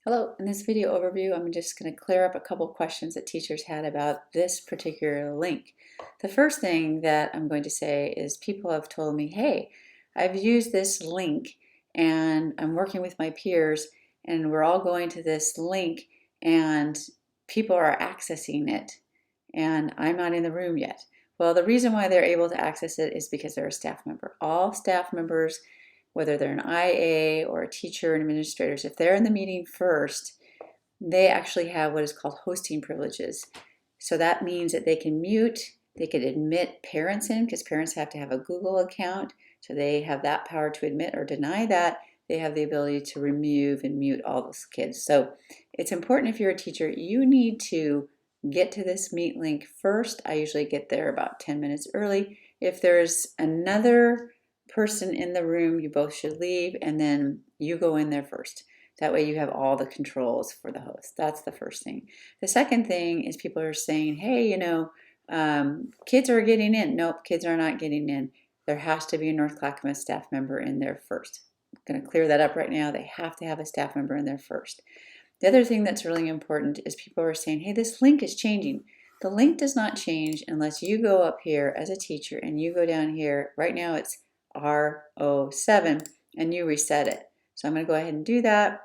Hello, in this video overview, I'm just going to clear up a couple questions that teachers had about this particular link. The first thing that I'm going to say is people have told me, hey, I've used this link and I'm working with my peers and we're all going to this link and people are accessing it and I'm not in the room yet. Well, the reason why they're able to access it is because they're a staff member. All staff members, whether they're an IA or a teacher and administrators, if they're in the meeting first, they actually have what is called hosting privileges. So that means that they can mute, they could admit parents in, because parents have to have a Google account, so they have that power to admit or deny that. They have the ability to remove and mute all those kids. So it's important if you're a teacher, you need to get to this Meet link first. I usually get there about 10 minutes early. If there's another person in the room, you both should leave and then you go in there first. That way you have all the controls for the host. That's the first thing. The second thing is people are saying, hey, kids are getting in. Nope, kids are not getting in. There has to be a North Clackamas staff member in there first. I'm going to clear that up right now. They have to have a staff member in there first. The other thing that's really important is people are saying, hey, this link is changing. The link does not change unless you go up here as a teacher and you go down here. Right now it's R07 and you reset it. So I'm going to go ahead and do that.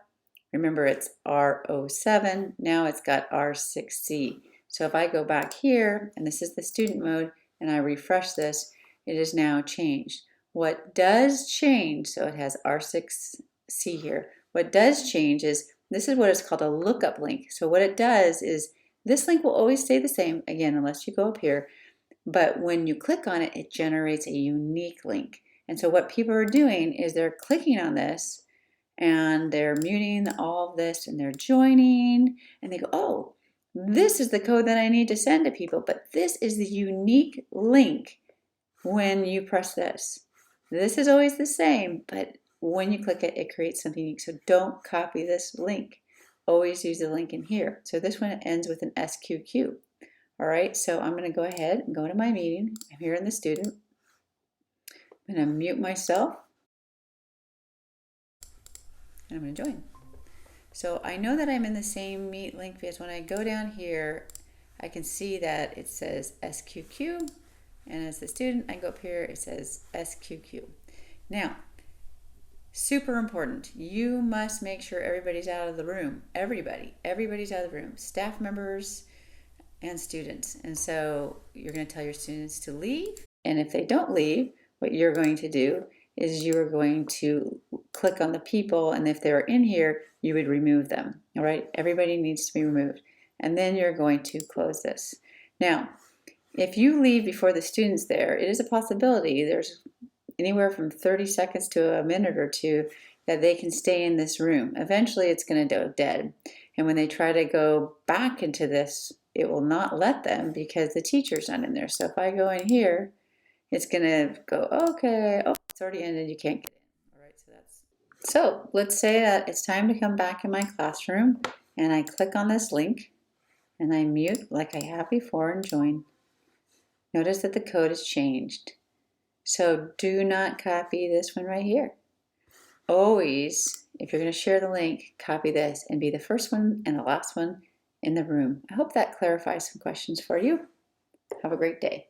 Remember it's R07, now it's got R6C. So if I go back here, and this is the student mode, and I refresh this, it is now changed. What does change, so it has R6C here, what does change is, this is what is called a lookup link. So what it does is, this link will always stay the same, again, unless you go up here, but when you click on it, it generates a unique link. And so what people are doing is they're clicking on this, and they're muting all of this and they're joining and they go, oh, this is the code that I need to send to people, but this is the unique link when you press this. This is always the same, but when you click it, it creates something unique. So don't copy this link. Always use the link in here. So this one ends with an SQQ. All right, so I'm going to go ahead and go to my meeting. I'm here in the student. I'm going to mute myself. And I'm going to join. So I know that I'm in the same Meet link because when I go down here, I can see that it says SQQ, and as the student, I go up here, it says SQQ. Now, super important, you must make sure everybody's out of the room. Everybody's out of the room, staff members and students. And so you're going to tell your students to leave, and if they don't leave, what you're going to do is you are going to click on the people, and if they're in here, you would remove them. All right, everybody needs to be removed. And then you're going to close this. Now, if you leave before the student's there, it is a possibility. There's anywhere from 30 seconds to a minute or two that they can stay in this room. Eventually, it's going to go dead. And when they try to go back into this, it will not let them because the teacher's not in there. So if I go in here, it's going to go, okay, oh, it's already ended, you can't get in. All right, so let's say that it's time to come back in my classroom, and I click on this link, and I mute like I have before and join. Notice that the code has changed. So do not copy this one right here. Always, if you're going to share the link, copy this and be the first one and the last one in the room. I hope that clarifies some questions for you. Have a great day.